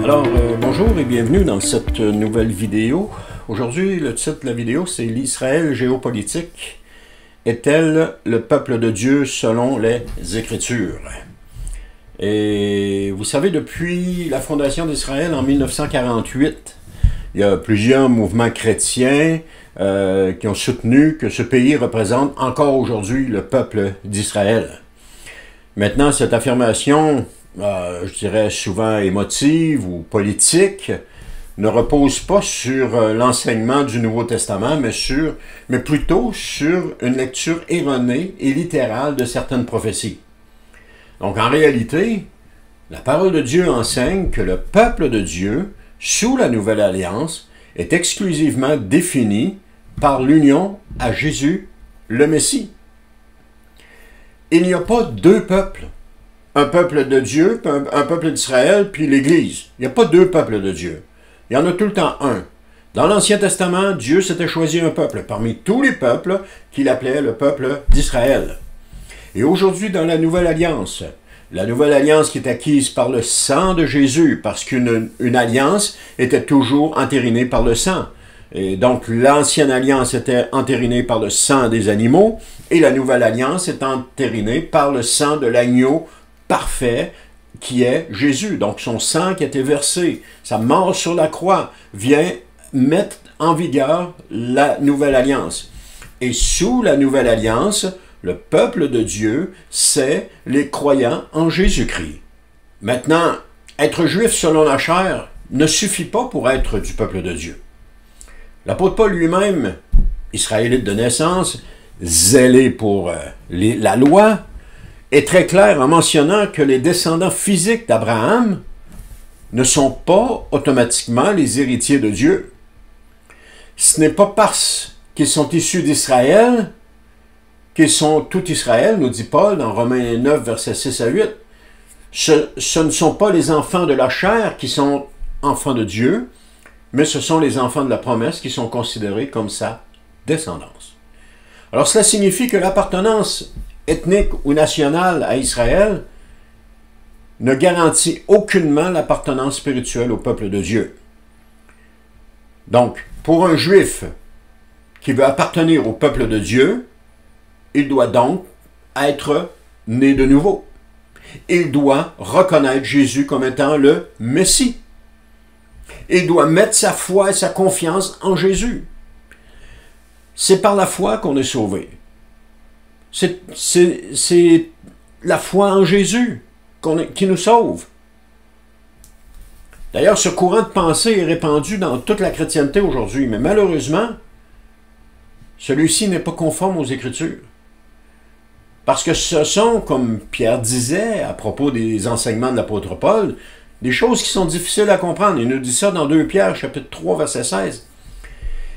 Alors, bonjour et bienvenue dans cette nouvelle vidéo. Aujourd'hui, le titre de la vidéo, c'est « L'Israël géopolitique est-elle le peuple de Dieu selon les Écritures ?» Et vous savez, depuis la fondation d'Israël en 1948, il y a plusieurs mouvements chrétiens qui ont soutenu que ce pays représente encore aujourd'hui le peuple d'Israël. Maintenant, cette affirmation, je dirais souvent émotive ou politique, ne repose pas sur l'enseignement du Nouveau Testament, mais plutôt sur une lecture erronée et littérale de certaines prophéties. Donc en réalité, la parole de Dieu enseigne que le peuple de Dieu, sous la Nouvelle Alliance, est exclusivement défini par l'union à Jésus, le Messie. Il n'y a pas deux peuples. Un peuple de Dieu, un peuple d'Israël, puis l'Église. Il n'y a pas deux peuples de Dieu. Il y en a tout le temps un. Dans l'Ancien Testament, Dieu s'était choisi un peuple parmi tous les peuples qu'il appelait le peuple d'Israël. Et aujourd'hui, dans la Nouvelle Alliance qui est acquise par le sang de Jésus, parce qu'une alliance était toujours entérinée par le sang. Et donc, l'ancienne alliance était entérinée par le sang des animaux, et la nouvelle alliance est entérinée par le sang de l'agneau parfait, qui est Jésus. Donc, son sang qui a été versé, sa mort sur la croix, vient mettre en vigueur la nouvelle alliance. Et sous la nouvelle alliance, le peuple de Dieu, c'est les croyants en Jésus-Christ. Maintenant, être juif selon la chair ne suffit pas pour être du peuple de Dieu. L'apôtre Paul lui-même, israélite de naissance, zélé pour la loi, est très clair en mentionnant que les descendants physiques d'Abraham ne sont pas automatiquement les héritiers de Dieu. Ce n'est pas parce qu'ils sont issus d'Israël qu'ils sont tout Israël, nous dit Paul dans Romains 9, versets 6 à 8. Ce ne sont pas les enfants de la chair qui sont enfants de Dieu, mais ce sont les enfants de la promesse qui sont considérés comme sa descendance. Alors cela signifie que l'appartenance ethnique ou nationale à Israël ne garantit aucunement l'appartenance spirituelle au peuple de Dieu. Donc, pour un juif qui veut appartenir au peuple de Dieu, il doit donc être né de nouveau. Il doit reconnaître Jésus comme étant le Messie. Il doit mettre sa foi et sa confiance en Jésus. C'est par la foi qu'on est sauvé. C'est la foi en Jésus qui nous sauve. D'ailleurs, ce courant de pensée est répandu dans toute la chrétienté aujourd'hui, mais malheureusement, celui-ci n'est pas conforme aux Écritures. Parce que ce sont, comme Pierre disait à propos des enseignements de l'apôtre Paul, des choses qui sont difficiles à comprendre. Il nous dit ça dans 2 Pierre, chapitre 3, verset 16.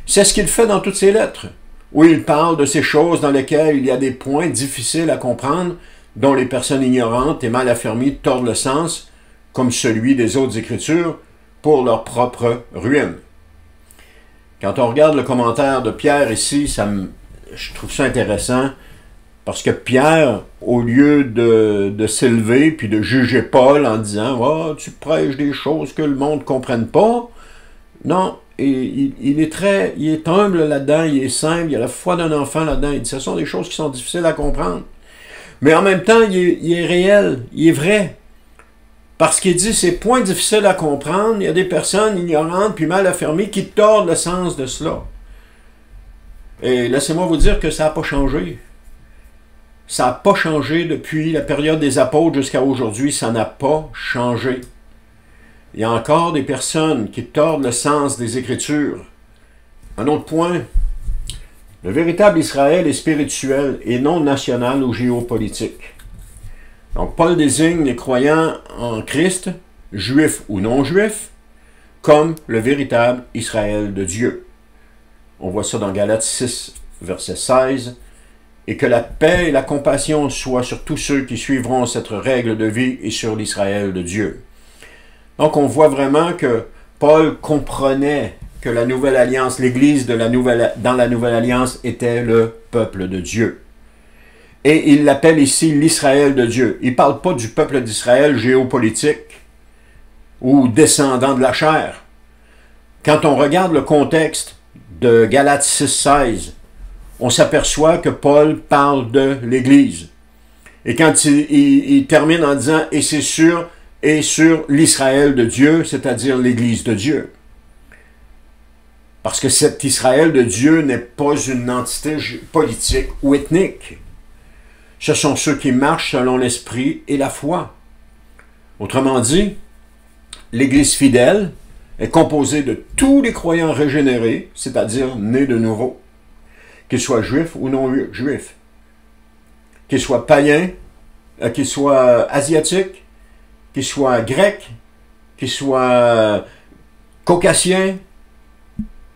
C'est ce qu'il fait dans toutes ses lettres, où il parle de ces choses dans lesquelles il y a des points difficiles à comprendre, dont les personnes ignorantes et mal affermies tordent le sens, comme celui des autres Écritures, pour leur propre ruine. Quand on regarde le commentaire de Pierre ici, je trouve ça intéressant, parce que Pierre, au lieu de s'élever puis de juger Paul en disant « Oh, tu prêches des choses que le monde ne comprenne pas », non, il est humble là-dedans, il est simple, il a la foi d'un enfant là-dedans. Il dit « Ce sont des choses qui sont difficiles à comprendre. » Mais en même temps, il est réel, il est vrai. Parce qu'il dit « Ces points difficiles à comprendre, il y a des personnes ignorantes puis mal affermées qui tordent le sens de cela. » Et laissez-moi vous dire que ça n'a pas changé. Ça n'a pas changé depuis la période des apôtres jusqu'à aujourd'hui, ça n'a pas changé. Il y a encore des personnes qui tordent le sens des Écritures. Un autre point, le véritable Israël est spirituel et non national ou géopolitique. Donc Paul désigne les croyants en Christ, juifs ou non juifs, comme le véritable Israël de Dieu. On voit ça dans Galates 6, verset 16. Et que la paix et la compassion soient sur tous ceux qui suivront cette règle de vie et sur l'Israël de Dieu. Donc on voit vraiment que Paul comprenait que la Nouvelle Alliance, l'Église dans la Nouvelle Alliance était le peuple de Dieu. Et il l'appelle ici l'Israël de Dieu. Il ne parle pas du peuple d'Israël géopolitique. ou descendants de la chair. Quand on regarde le contexte de Galates 6,16, on s'aperçoit que Paul parle de l'Église. Et quand il termine en disant « et c'est sur l'Israël de Dieu », c'est-à-dire l'Église de Dieu. Parce que cet Israël de Dieu n'est pas une entité politique ou ethnique. Ce sont ceux qui marchent selon l'esprit et la foi. Autrement dit, l'Église fidèle est composée de tous les croyants régénérés, c'est-à-dire nés de nouveau, qu'ils soient juifs ou non juifs, qu'ils soient païens, qu'ils soient asiatiques, qu'ils soient grecs, qu'ils soient caucasiens,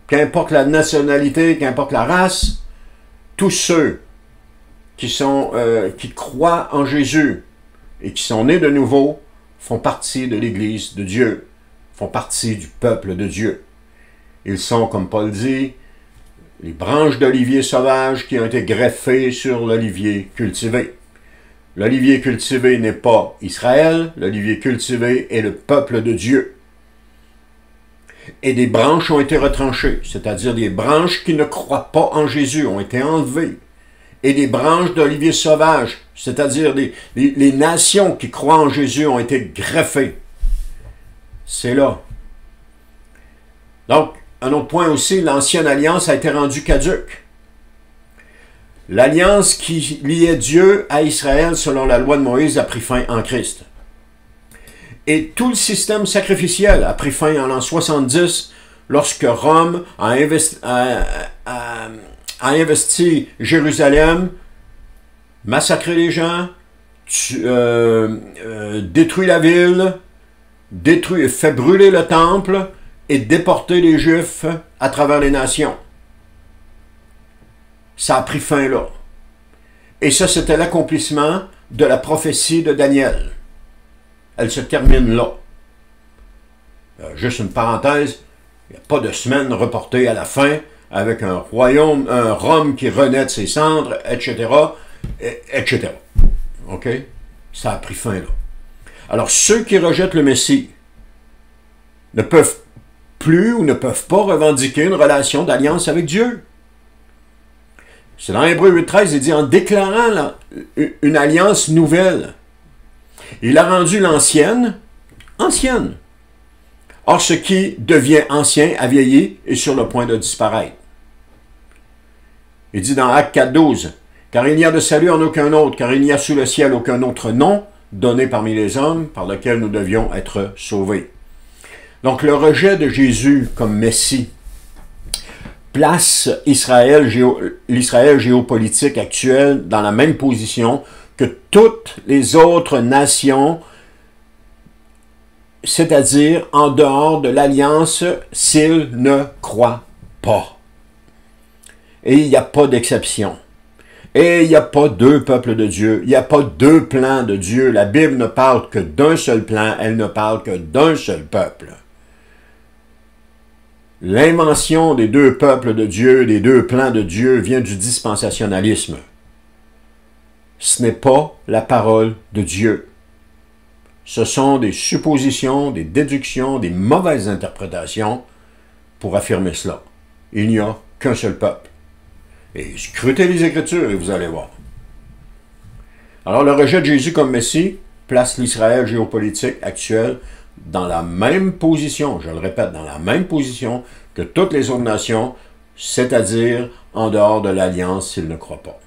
qu'importe la nationalité, qu'importe la race, tous ceux qui croient en Jésus et qui sont nés de nouveau font partie de l'Église de Dieu, font partie du peuple de Dieu. Ils sont, comme Paul dit, les branches d'olivier sauvage qui ont été greffées sur l'olivier cultivé. L'olivier cultivé n'est pas Israël, l'olivier cultivé est le peuple de Dieu. Et des branches ont été retranchées, c'est-à-dire des branches qui ne croient pas en Jésus ont été enlevées. Et des branches d'olivier sauvage, c'est-à-dire les nations qui croient en Jésus ont été greffées. C'est là. Donc, un autre point aussi, l'ancienne alliance a été rendue caduque. L'alliance qui liait Dieu à Israël selon la loi de Moïse a pris fin en Christ. Et tout le système sacrificiel a pris fin en l'an 70 lorsque Rome a investi Jérusalem, massacré les gens, détruit la ville, fait brûler le temple et déporter les Juifs à travers les nations. Ça a pris fin là. Et ça, c'était l'accomplissement de la prophétie de Daniel. Elle se termine là. Juste une parenthèse, il n'y a pas de semaine reportée à la fin avec un royaume, un Rome qui renaît de ses cendres, etc., etc. OK? Ça a pris fin là. Alors, ceux qui rejettent le Messie ne peuvent plus ou ne peuvent pas revendiquer une relation d'alliance avec Dieu. C'est dans Hébreux 8,13, il dit en déclarant une alliance nouvelle. Il a rendu l'ancienne ancienne. Or, ce qui devient ancien a vieilli et sur le point de disparaître. Il dit dans Actes 4,12, car il n'y a de salut en aucun autre, car il n'y a sous le ciel aucun autre nom donné parmi les hommes par lequel nous devions être sauvés. Donc, le rejet de Jésus comme Messie place l'Israël géopolitique actuel dans la même position que toutes les autres nations, c'est-à-dire en dehors de l'alliance s'ils ne croient pas. Et il n'y a pas d'exception. Et il n'y a pas deux peuples de Dieu. Il n'y a pas deux plans de Dieu. La Bible ne parle que d'un seul plan. Elle ne parle que d'un seul peuple. L'invention des deux peuples de Dieu, des deux plans de Dieu, vient du dispensationalisme. Ce n'est pas la parole de Dieu. Ce sont des suppositions, des déductions, des mauvaises interprétations pour affirmer cela. Il n'y a qu'un seul peuple. Et scrutez les Écritures et vous allez voir. Alors, le rejet de Jésus comme Messie place l'Israël géopolitique actuel dans la même position, je le répète, dans la même position que toutes les autres nations, c'est-à-dire en dehors de l'alliance s'ils ne croient pas.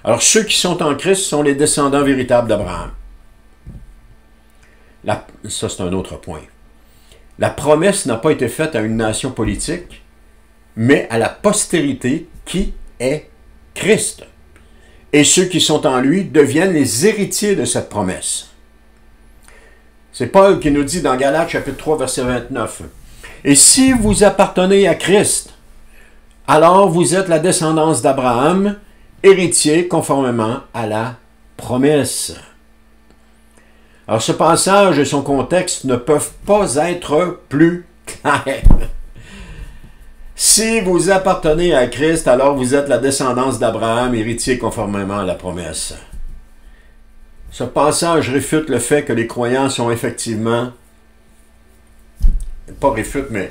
Alors, ceux qui sont en Christ sont les descendants véritables d'Abraham. Ça, c'est un autre point. La promesse n'a pas été faite à une nation politique, mais à la postérité qui est Christ. Et ceux qui sont en lui deviennent les héritiers de cette promesse. C'est Paul qui nous dit dans Galates chapitre 3, verset 29. « Et si vous appartenez à Christ, alors vous êtes la descendance d'Abraham, héritier conformément à la promesse. » Alors ce passage et son contexte ne peuvent pas être plus clairs. Si vous appartenez à Christ, alors vous êtes la descendance d'Abraham, héritier conformément à la promesse. Ce passage réfute le fait que les croyants sont effectivement pas réfute, mais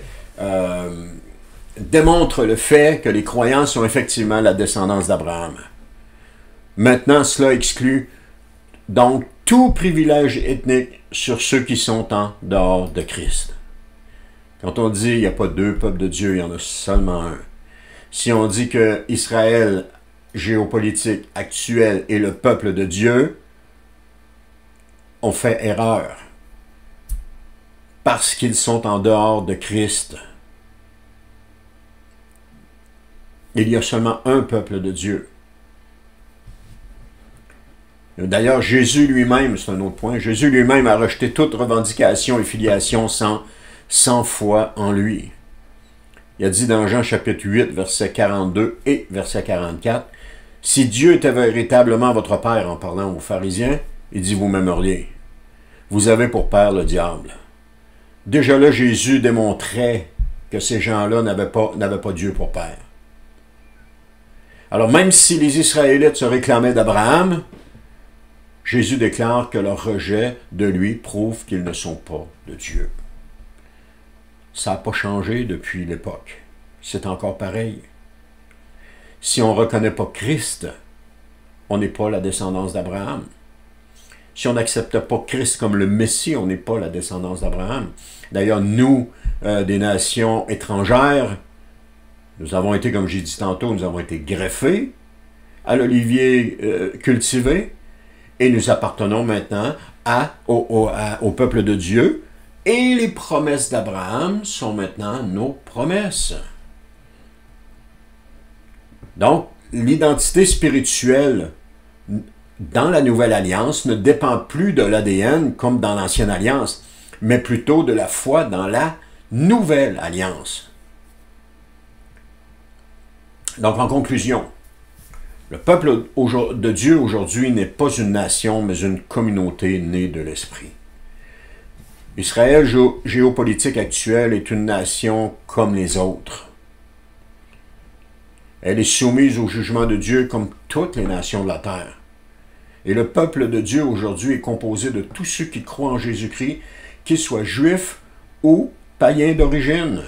démontre le fait que les croyants sont effectivement la descendance d'Abraham. Maintenant, cela exclut donc tout privilège ethnique sur ceux qui sont en dehors de Christ. Quand on dit qu'il n'y a pas deux peuples de Dieu, il y en a seulement un. Si on dit que Israël géopolitique actuel est le peuple de Dieu, on fait erreur. Parce qu'ils sont en dehors de Christ. Il y a seulement un peuple de Dieu. D'ailleurs, Jésus lui-même, c'est un autre point, Jésus lui-même a rejeté toute revendication et filiation sans foi en lui. Il a dit dans Jean chapitre 8, verset 42 et verset 44, « Si Dieu était véritablement votre Père, en parlant aux pharisiens, il dit, vous m'aimeriez. Vous avez pour père le diable. » Déjà là, Jésus démontrait que ces gens-là n'avaient pas Dieu pour père. Alors même si les Israélites se réclamaient d'Abraham, Jésus déclare que leur rejet de lui prouve qu'ils ne sont pas de Dieu. Ça n'a pas changé depuis l'époque. C'est encore pareil. Si on ne reconnaît pas Christ, on n'est pas la descendance d'Abraham. Si on n'accepte pas Christ comme le Messie, on n'est pas la descendance d'Abraham. D'ailleurs, nous, des nations étrangères, nous avons été, comme j'ai dit tantôt, nous avons été greffés à l'olivier cultivé et nous appartenons maintenant au peuple de Dieu et les promesses d'Abraham sont maintenant nos promesses. Donc, l'identité spirituelle dans la Nouvelle Alliance ne dépend plus de l'ADN comme dans l'Ancienne Alliance, mais plutôt de la foi dans la Nouvelle Alliance. Donc, en conclusion, le peuple de Dieu aujourd'hui n'est pas une nation, mais une communauté née de l'Esprit. Israël géopolitique actuelle est une nation comme les autres. Elle est soumise au jugement de Dieu comme toutes les nations de la terre. Et le peuple de Dieu aujourd'hui est composé de tous ceux qui croient en Jésus-Christ, qu'ils soient juifs ou païens d'origine.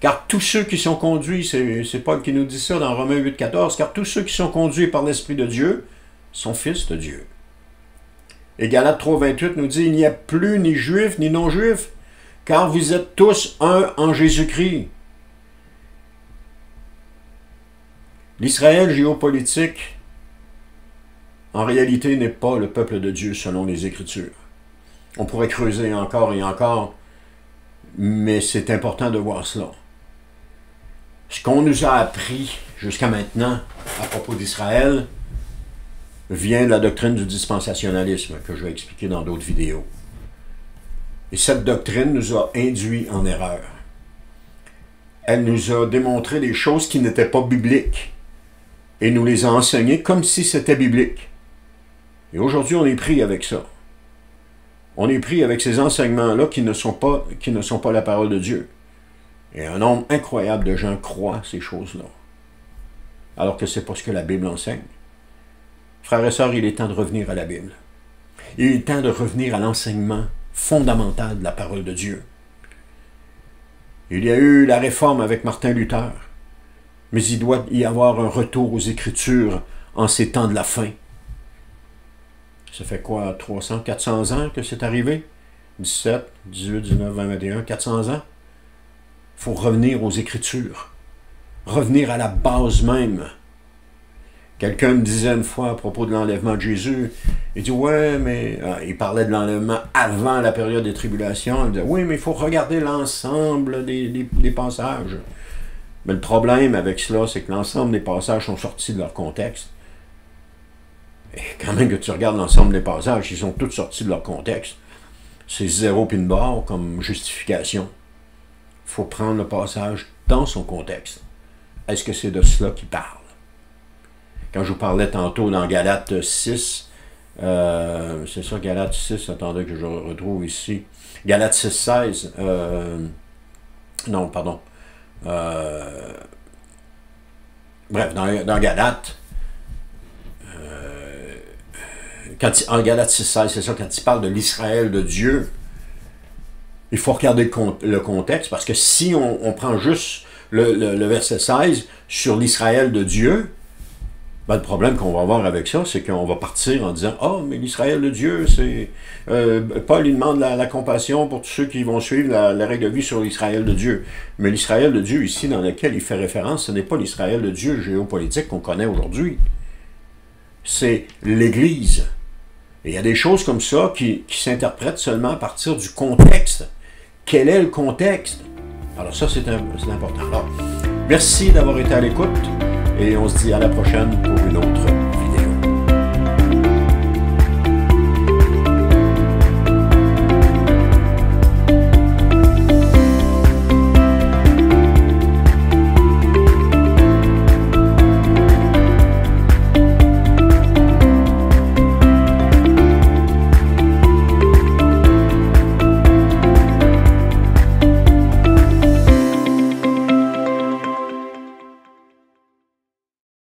Car tous ceux qui sont conduits, c'est Paul qui nous dit ça dans Romains 8, 14, car tous ceux qui sont conduits par l'Esprit de Dieu sont fils de Dieu. Et Galates 3, 28 nous dit, il n'y a plus ni juif ni non-juif, car vous êtes tous un en Jésus-Christ. L'Israël géopolitique, en réalité, n'est pas le peuple de Dieu selon les Écritures. On pourrait creuser encore et encore, mais c'est important de voir cela. Ce qu'on nous a appris jusqu'à maintenant à propos d'Israël vient de la doctrine du dispensationalisme, que je vais expliquer dans d'autres vidéos. Et cette doctrine nous a induits en erreur. Elle nous a démontré des choses qui n'étaient pas bibliques. Et nous les a enseignées comme si c'était biblique. Et aujourd'hui, on est pris avec ça. On est pris avec ces enseignements-là qui ne sont pas la parole de Dieu. Et un nombre incroyable de gens croient ces choses-là. Alors que ce n'est pas ce que la Bible enseigne. Frères et sœurs, il est temps de revenir à la Bible. Il est temps de revenir à l'enseignement fondamental de la parole de Dieu. Il y a eu la réforme avec Martin Luther. Mais il doit y avoir un retour aux Écritures en ces temps de la fin. Ça fait quoi, 300, 400 ans que c'est arrivé? 17, 18, 19, 20, 21, 400 ans? Il faut revenir aux Écritures. Revenir à la base même. Quelqu'un me disait une fois à propos de l'enlèvement de Jésus, il dit, ouais, mais... il parlait de l'enlèvement avant la période des tribulations. Il disait, oui, mais il faut regarder l'ensemble des passages. Mais le problème avec cela, c'est que l'ensemble des passages sont sortis de leur contexte. Et quand même que tu regardes l'ensemble des passages, ils sont tous sortis de leur contexte. C'est zéro pin barre comme justification. Il faut prendre le passage dans son contexte. Est-ce que c'est de cela qu'il parle? Quand je vous parlais tantôt dans Galates 6, c'est ça, Galates 6, attendez que je retrouve ici. Galates 6, 16, non, pardon. Bref, dans Galates, en Galates 6.16, c'est ça, quand il parle de l'Israël de Dieu, il faut regarder le contexte, parce que si on prend juste le verset 16 sur l'Israël de Dieu, ben, le problème qu'on va avoir avec ça, c'est qu'on va partir en disant « Ah, mais l'Israël de Dieu, c'est... Paul, il demande la compassion pour tous ceux qui vont suivre la règle de vie sur l'Israël de Dieu. » Mais l'Israël de Dieu, ici, dans lequel il fait référence, ce n'est pas l'Israël de Dieu géopolitique qu'on connaît aujourd'hui. C'est l'Église. Et il y a des choses comme ça qui s'interprètent seulement à partir du contexte. Quel est le contexte? Alors ça, c'est important. Alors, merci d'avoir été à l'écoute et on se dit à la prochaine pour une autre